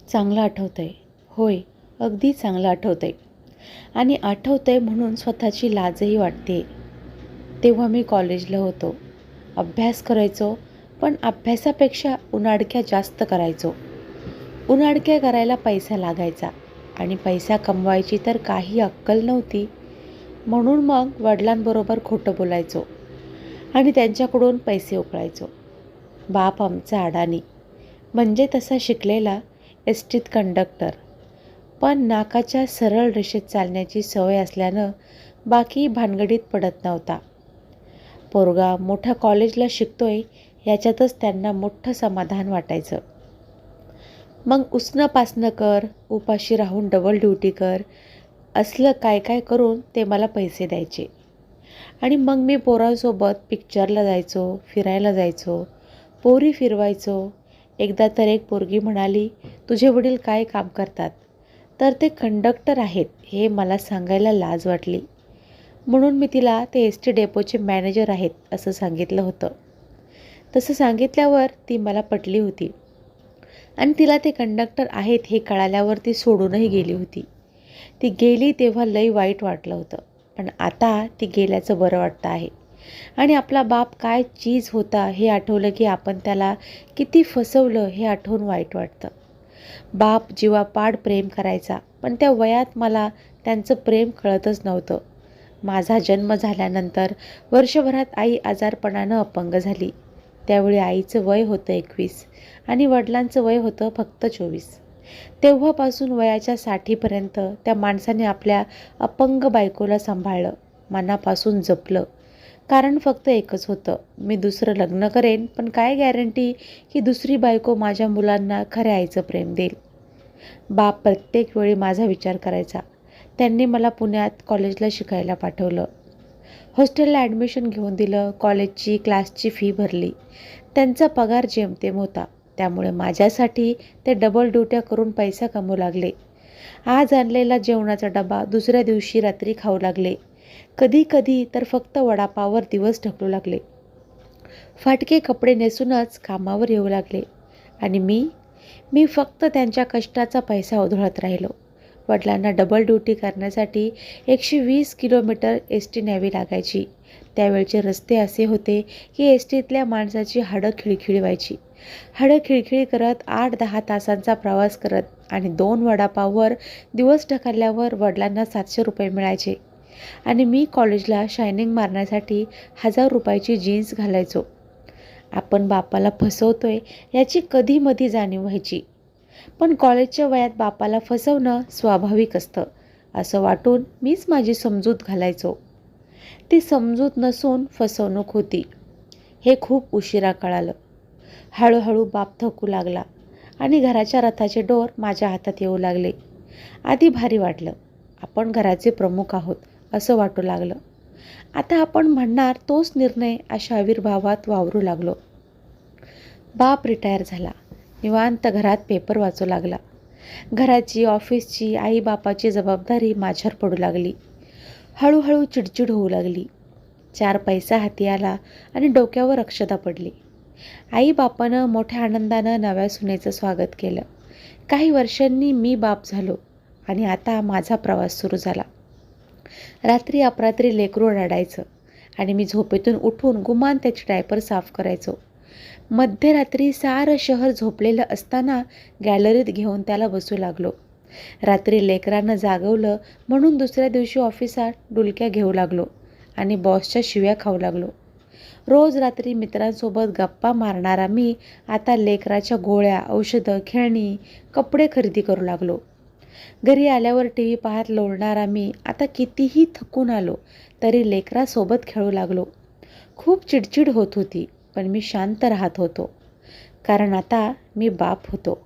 चांगलं आठवतंय. होय, अगदी चांगलं आठवतंय. आणि आठवतंय म्हणून स्वतःची लाजही वाटते. तेव्हा मी कॉलेजला होतो. अभ्यास करायचो, पण अभ्यासापेक्षा उनाडक्या जास्त करायचो. उनाडक्या करायला पैसा लागायचा आणि पैसा कमवायची तर काही अक्कल नव्हती. म्हणून मग वडिलांबरोबर खोटं बोलायचो आणि त्यांच्याकडून पैसे उकळायचो. बाप आमचा अडाणी, म्हणजे तसा शिकलेला एसटीत कंडक्टर, पण नाकाच्या सरळ रेषेत चालण्याची सवय असल्यानं बाकी भानगडीत पडत नव्हता. पोरगा मोठ्या कॉलेजला शिकतोय याच्यातच त्यांना मोठं समाधान वाटायचं. मग उसणं पासणं कर, उपाशी राहून डबल ड्युटी कर, असलं काय काय करून ते मला पैसे द्यायचे. आणि मग मी पोरांसोबत पिक्चरला जायचो, फिरायला जायचो, पोरी फिरवायचो. एकदा तर एक पोरगी म्हणाली, तुझे वडील काय काम करतात? तर ते कंडक्टर आहेत हे मला सांगायला लाज वाटली. म्हणून मी तिला ते एस टी डेपोचे मॅनेजर आहेत असं सांगितलं होतं. तसं सांगितल्यावर ती मला पटली होती आणि तिला ते कंडक्टर आहेत हे कळाल्यावर ती सोडूनही गेली होती. ती गेली तेव्हा लई वाईट वाटलं होतं, पण आता ती गेल्याचं बरं वाटतं आहे. आणि आपला बाप काय चीज होता हे आठवलं की आपण त्याला किती फसवलं हे आठवून वाईट वाटतं. बाप जीवापाड प्रेम करायचा, पण त्या वयात मला त्यांचं प्रेम कळतच नव्हतं. माझा जन्म झाल्यानंतर वर्षभरात आई आजारपणानं अपंग झाली. त्यावेळी आईचं वय होतं 21 आणि वडिलांचं वय होतं फक्त 24. तेव्हापासून वयाच्या 60पर्यंत त्या माणसाने आपल्या अपंग बायकोला सांभाळलं, मनापासून जपलं. कारण फक्त एकच होतं, मी दुसरं लग्न करेन, पण काय गॅरंटी की दुसरी बायको माझ्या मुलांना खऱ्या आईचं प्रेम देईल. बाप प्रत्येक वेळी माझा विचार करायचा. त्यांनी मला पुण्यात कॉलेजला शिकायला पाठवलं. हॉस्टेलला ॲडमिशन घेऊन दिलं, कॉलेजची क्लासची फी भरली. त्यांचा पगार जेमतेम होता, त्यामुळे माझ्यासाठी ते डबल ड्युट्या करून पैसा कमवू लागले. आज आणलेला जेवणाचा डबा दुसऱ्या दिवशी रात्री खाऊ लागले. कधी कधी तर फक्त वडापाववर दिवस ढकलू लागले. फाटके कपडे नेसूनच कामावर येऊ लागले. आणि मी फक्त त्यांच्या कष्टाचा पैसा उधळत राहिलो. वडिलांना डबल ड्युटी करण्यासाठी 120 किलोमीटर एस टी न्यावी लागायची. त्यावेळचे रस्ते असे होते की एस टीतल्या माणसाची हाडं खिळखिळी व्हायची. हाडं खिळखिळी करत 8-10 तासांचा प्रवास करत आणि 2 वडापाववर दिवस ढकलल्यावर वडिलांना 700 रुपये मिळायचे. आणि मी कॉलेजला शायनिंग मारण्यासाठी 1000 रुपयाची जीन्स घालायचो. आपण बापाला फसवतोय याची कधी मधी जाणीव व्हायची. पण कॉलेजच्या वयात बापाला फसवणं स्वाभाविक असतं असं वाटून मीच माझी समजूत घालायचो. ती समजूत नसून फसवणूक होती हे खूप उशिरा कळालं. हळूहळू बाप थकू लागला आणि घराच्या रथाचे डोर माझ्या हातात येऊ लागले. आधी भारी वाटलं, आपण घराचे प्रमुख आहोत असं वाटू लागलं. आता आपण म्हणणार तोच निर्णय अशा आविर्भावात वावरू लागलो. बाप रिटायर झाला. निवांत घरात पेपर वाचू लागला. घराची, ऑफिसची, आई बापाची जबाबदारी माझ्यावर पडू लागली. हळूहळू चिडचिड होऊ लागली. 4 पैसा हाती आला आणि डोक्यावर अक्षता पडली. आई बापानं मोठ्या आनंदानं नव्या सुनेचं स्वागत केलं. काही वर्षांनी मी बाप झालो आणि आता माझा प्रवास सुरू झाला. रात्री अपरात्री लेकरू रडायचं आणि मी झोपेतून उठून गुमान त्याची डायपर साफ करायचो. मध्यरात्री सारं शहर झोपलेलं असताना गॅलरीत घेऊन त्याला बसू लागलो. रात्री लेकरानं जागवलं म्हणून दुसऱ्या दिवशी ऑफिसात डुलक्या घेऊ लागलो आणि बॉसच्या शिव्या खाऊ लागलो. रोज रात्री मित्रांसोबत गप्पा मारणारा मी आता लेकराच्या गोळ्या, औषधं, खेळणी, कपडे खरेदी करू लागलो. घरी आल्यावर टी व्ही पाहत लोळणारा मी आता कितीही थकून आलो तरी लेकरासोबत खेळू लागलो. खूप चिडचिड होत होती, पण मी शांत राहत होतो, कारण आता मी बाप होतो.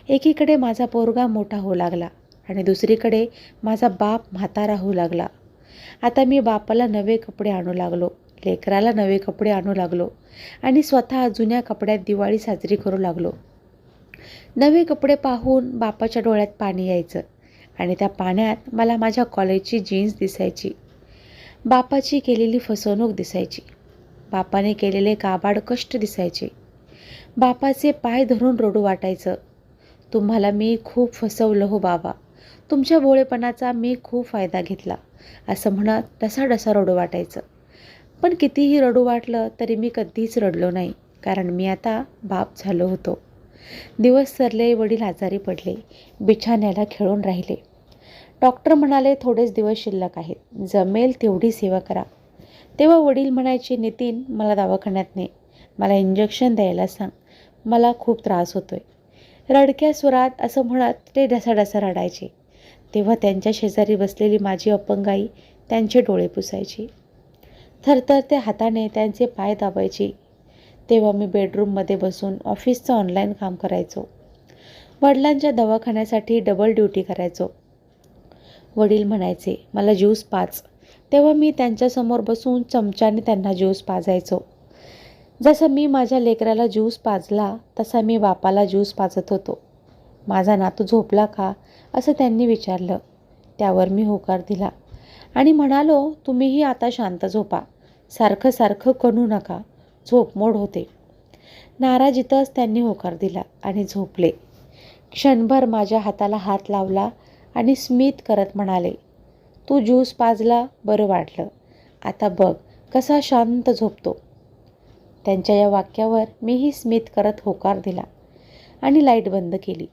एकीकडे माझा पोरगा मोठा होऊ लागला आणि दुसरीकडे माझा बाप म्हातारा होऊ लागला. आता मी बापाला नवे कपडे आणू लागलो, लेकराला नवे कपडे आणू लागलो आणि स्वतः जुन्या कपड्यात दिवाळी साजरी करू लागलो. नवे कपडे पाहून बापाच्या डोळ्यात पाणी यायचं आणि त्या पाण्यात मला माझ्या कॉलेजची जीन्स दिसायची. बापाची केलेली फसवणूक दिसायची. बापाने केलेले काबाड कष्ट दिसायचे. बापाचे पाय धरून रडू वाटायचं. तुम्हाला मी खूप फसवलं हो बाबा. तुमच्या भोळेपणाचा मी खूप फायदा घेतला, असं म्हणत ढसाढसा रडू वाटायचं. पण कितीही रडू वाटलं तरी मी कधीच रडलो नाही, कारण मी आता बाप झालो होतो. दिवस सरले, वडील आजारी पडले, बिछाण्याला खेळून राहिले. डॉक्टर म्हणाले थोडेच दिवस शिल्लक आहेत, जमेल तेवढी सेवा करा. तेव्हा वडील म्हणायचे, नितीन मला दवाखान्यात ने, मला इंजेक्शन द्यायला सांग, मला खूप त्रास होतोय. रडक्या स्वरात असं म्हणत ते ढसाढसा रडायचे. तेव्हा त्यांच्या शेजारी बसलेली माझी अपंग आई त्यांचे डोळे पुसायची. थरथरत्या हाताने त्यांचे पाय दाबायची. तेव्हा मी बेडरूममध्ये बसून ऑफिसचं ऑनलाईन काम करायचो. वडिलांच्या दवाखान्यासाठी डबल ड्युटी करायचो. वडील म्हणायचे मला ज्यूस पाज, तेव्हा मी त्यांच्यासमोर बसून चमच्याने त्यांना ज्यूस पाजायचो. जसं मी माझ्या लेकराला ज्यूस पाजला तसा मी बापाला ज्यूस पाजत होतो. माझा नातू झोपला का असं त्यांनी विचारलं. त्यावर मी होकार दिला आणि म्हणालो, तुम्हीही आता शांत झोपा, सारखं सारखं करू नका, झोपमोड होते. नाराजीतच त्यांनी होकार दिला आणि झोपले. क्षणभर माझ्या हाताला हात लावला आणि स्मित करत म्हणाले, तू ज्यूस पाजला, बरं वाटलं, आता बघ कसा शांत झोपतो. त्यांच्या या वाक्यावर मीही स्मित करत होकार दिला आणि लाईट बंद केली.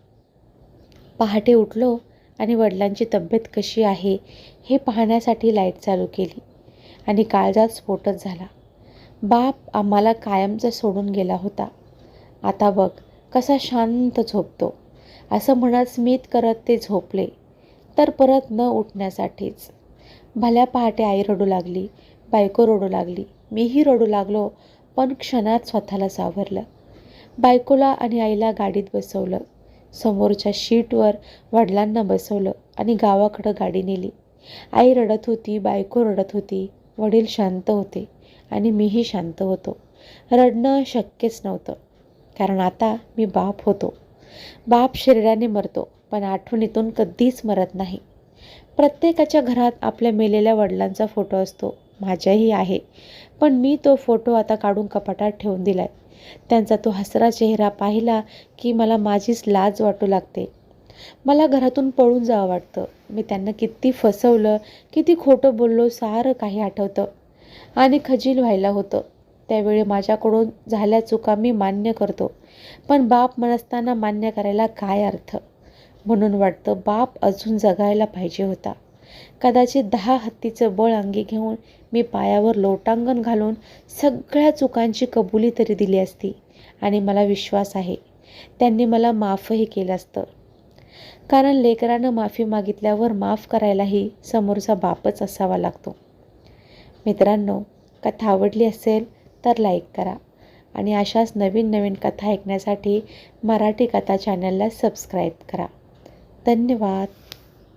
पहाटे उठलो आणि वडिलांची तब्येत कशी आहे हे पाहण्यासाठी लाईट चालू केली आणि काळजात स्फोटच झाला. बाप आम्हाला कायमचा सोडून गेला होता, आता बघ कसा शांत झोपतो, असं म्हणत स्मित करत ते झोपले, तर परत न उठण्यासाठीच. भल्या पहाटे आई रडू लागली, बायको रडू लागली, मीही रडू लागलो, पण क्षणात स्वतःला सावरलं. बायकोला आणि आईला गाडीत बसवलं, समोरच्या शीटवर वडिलांना बसवलं आणि गावाकडं गाडी नेली. आई रडत होती, बायको रडत होती, वडील शांत होते आणि मीही शांत होतो. रडणं शक्यच नव्हतं, कारण आता मी बाप होतो. बाप शरीराने मरतो, पण आठवणीतून कधीच मरत नाही. प्रत्येकाच्या घरात आपल्या मेलेल्या वडिलांचा फोटो असतो, माझ्याही आहे, पण मी तो फोटो आता काढून कपाटात ठेवून दिलाय. त्यांचा तो हसरा चेहरा पाहिला की मला माझीच लाज वाटू लागते. मला घरातून पळून जावं वाटतं. मी त्यांना किती फसवलं, किती खोटं बोललो सारं काही आठवतं आणि खजील व्हायला होतं. त्यावेळी माझ्याकडून झाल्या चुका मी मान्य करतो, पण बाप नसताना मान्य करायला काय अर्थ. म्हणून वाटतं बाप अजून जगायला पाहिजे होता. कदाचित 10 हत्तीचं बळ अंगी घेऊन मी पायावर लोटांगण घालून सगळ्या चुकांची कबुली तरी दिली असती आणि मला विश्वास आहे त्यांनी मला माफही केलं असतं, कारण लेकरानं माफी मागितल्यावर माफ करायलाही समोरचा बापच असावा लागतो. मित्रांनो, कथा आवडली असेल तर लाईक करा आणि अशाच नवीन नवीन कथा ऐकण्यासाठी मराठी कथा चॅनलला सबस्क्राईब करा. धन्यवाद.